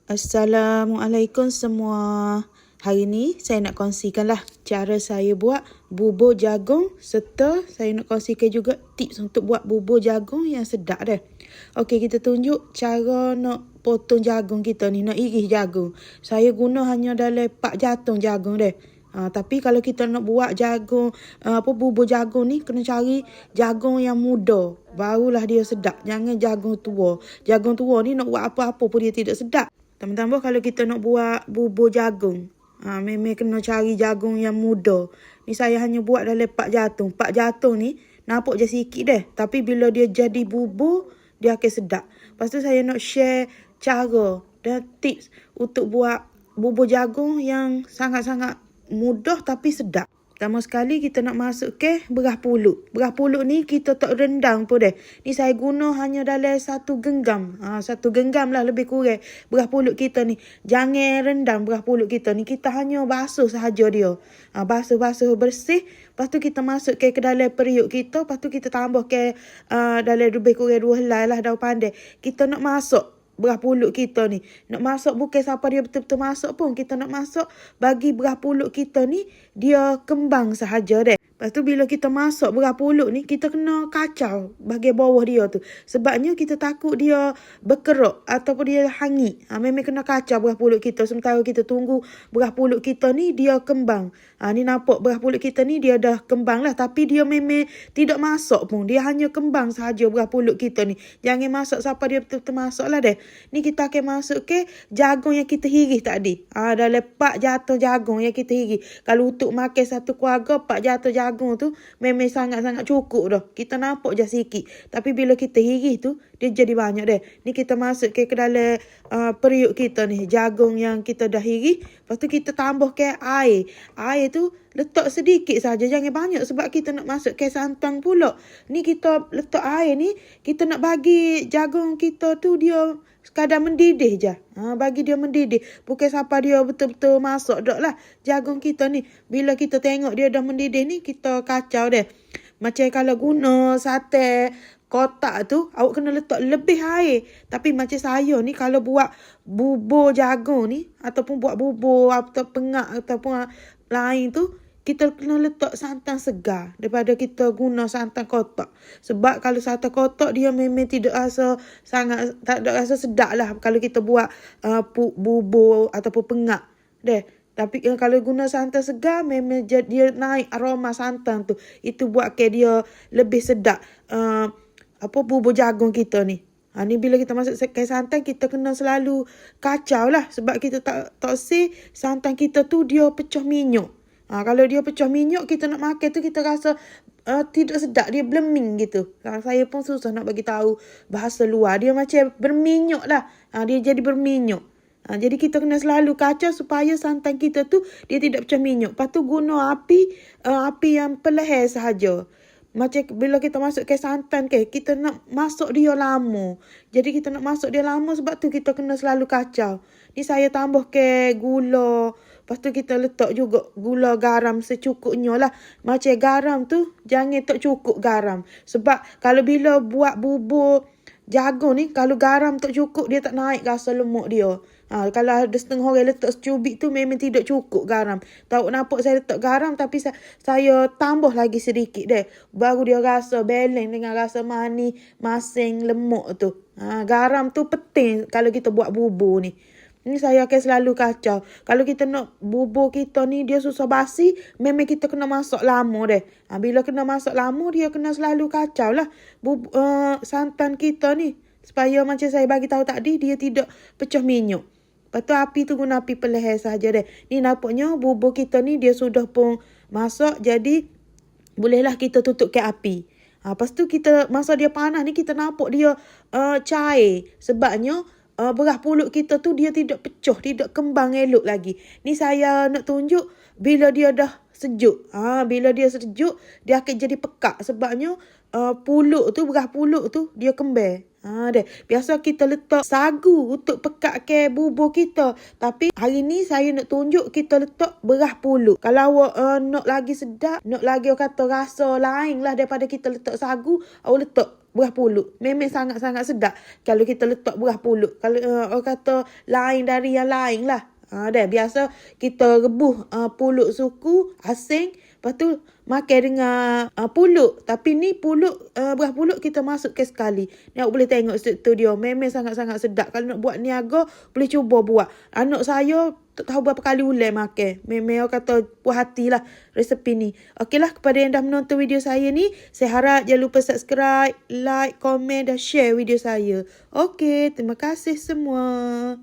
Assalamualaikum semua. Hari ni saya nak kongsikanlah cara saya buat bubur jagung serta saya nak kongsikan juga tips untuk buat bubur jagung yang sedap dah. Okey, kita tunjuk cara nak potong jagung kita ni, nak iris jagung. Saya guna hanya dalam 4 jatung jagung dah. Tapi kalau kita nak buat jagung, bubur jagung ni kena cari jagung yang muda. Barulah dia sedap. Jangan jagung tua. Jagung tua ni nak buat apa-apa pun dia tidak sedap. Tambah-tambah kalau kita nak buat bubur jagung, memang kena cari jagung yang muda. Ni saya hanya buat dalam 4 jatung. 4 jatung ni nampak je sikit dah. Tapi bila dia jadi bubur, dia akan sedap. Lepas tu saya nak share cara dan tips untuk buat bubur jagung yang sangat-sangat mudah tapi sedap. Pertama sekali kita nak masuk ke beras pulut. Beras pulut ni kita tak rendang pun dah. Ni saya guna hanya dalam 1 genggam. 1 genggam lah lebih kurang. Beras pulut kita ni. Jangan rendang beras pulut kita ni. Kita hanya basuh sahaja dia. Basuh bersih. Lepas tu kita masuk ke dalam periuk kita. Lepas tu kita tambah ke dalam lebih kurang 2 helai lah daun pandai. Kita nak masuk beras pulut kita ni. Nak masak bukan siapa dia betul-betul masak pun. Kita nak masak bagi beras pulut kita ni dia kembang sahaja deh. Lepas tu bila kita masak beras pulut ni kita kena kacau bahagian bawah dia tu. Sebabnya kita takut dia berkeruk ataupun dia hangit. Memang kena kacau beras pulut kita sementara kita tunggu beras pulut kita ni dia kembang. Ni nampak beras pulut kita ni dia dah kembang lah. Tapi dia memang tidak masak pun. Dia hanya kembang sahaja beras pulut kita ni. Jangan masak siapa dia betul-betul masak lah deh. Ni kita akan masuk ke jagung yang kita iris tadi. Dalam 4 jatung jagung yang kita iris. Kalau untuk makan satu keluarga 4 jatung jagung tu memang sangat-sangat cukup dah. Kita nampak je sikit. Tapi bila kita iris tu dia jadi banyak dah. Ni kita masuk ke dalam periuk kita ni. Jagung yang kita dah iris. Lepas tu kita tambah ke air. Air tu letak sedikit saja. Jangan banyak sebab kita nak masuk ke santan pula. Ni kita letak air ni. Kita nak bagi jagung kita tu dia sekadar mendidih je. Bagi dia mendidih. Bukan siapa dia betul-betul masak dak lah. Jagung kita ni. Bila kita tengok dia dah mendidih ni. Kita kacau deh. Macam kalau guna sate kotak tu. Awak kena letak lebih air. Tapi macam saya ni. Kalau buat bubur jagung ni. Ataupun buat bubur atau pengak ataupun lain tu. Kita kena letak santan segar daripada kita guna santan kotak. Sebab kalau santan kotak dia memang tidak rasa sangat, tak ada rasa sedap lah kalau kita buat bubur ataupun pengak. Tapi kalau guna santan segar memang dia naik aroma santan tu. Itu buat ke dia lebih sedap bubur jagung kita ni. Ni bila kita masuk ke santan kita kena selalu kacau lah. Sebab kita tak say santan kita tu dia pecah minyak. Kalau dia pecah minyak, kita nak makan tu kita rasa tidak sedap. Dia bleming gitu. Saya pun susah nak bagi tahu bahasa luar. Dia macam berminyak lah. Dia jadi berminyak. Jadi kita kena selalu kacau supaya santan kita tu dia tidak pecah minyak. Lepas tu guna api yang perlahan sahaja. Macam bila kita masuk ke santan kita nak masuk dia lama. Jadi kita nak masuk dia lama sebab tu kita kena selalu kacau. Ni saya tambah ke gula. Lepas tu kita letak juga gula garam secukupnya lah. Macam garam tu jangan tak cukup garam. Sebab kalau bila buat bubur jagung ni, kalau garam tak cukup dia tak naik rasa lemak dia. Kalau ada setengah orang letak secubit tu memang tidak cukup garam. Tahu nampak saya letak garam tapi saya tambah lagi sedikit deh. Baru dia rasa balance dengan rasa manis, masin, lemak tu. Garam tu penting kalau kita buat bubur ni. Ni saya akan selalu kacau. Kalau kita nak bubur kita ni dia susah basi, memang kita kena masak lama deh. Bila kena masak lama, dia kena selalu kacau lah santan kita ni. Supaya macam saya bagi tahu tadi, dia tidak pecah minyak. Lepas tu api tu guna api perlahan saja deh. Ni nampaknya bubur kita ni dia sudah pun masak. Jadi, bolehlah kita tutup ke api. Lepas tu kita masa dia panas ni, kita nampak dia cair. Sebabnya, beras pulut kita tu dia tidak pecah, tidak kembang elok lagi. Ni saya nak tunjuk bila dia dah sejuk. Bila dia sejuk, dia akan jadi pekat. Sebabnya beras pulut tu dia kembang. Biasa kita letak sagu untuk pekat ke bubur kita. Tapi hari ni saya nak tunjuk kita letak beras pulut. Kalau awak nak lagi sedap, nak lagi kata rasa lain lah daripada kita letak sagu, awak letak beras pulut. Memang sangat-sangat sedap kalau kita letak beras pulut. Kalau orang kata lain dari yang lain lah. Dah biasa kita rebus pulut suku asing, lepas tu makan dengan pulut. Tapi ni beras pulut kita masuk ke sekali. Ni awak boleh tengok tu dia. Memang sangat-sangat sedap. Kalau nak buat niaga, boleh cuba buat. Anak saya tak tahu berapa kali ulang makan. Memang orang kata puas hatilah resepi ni. Okeylah, kepada yang dah menonton video saya ni, saya harap jangan lupa subscribe, like, komen dan share video saya. Okey, terima kasih semua.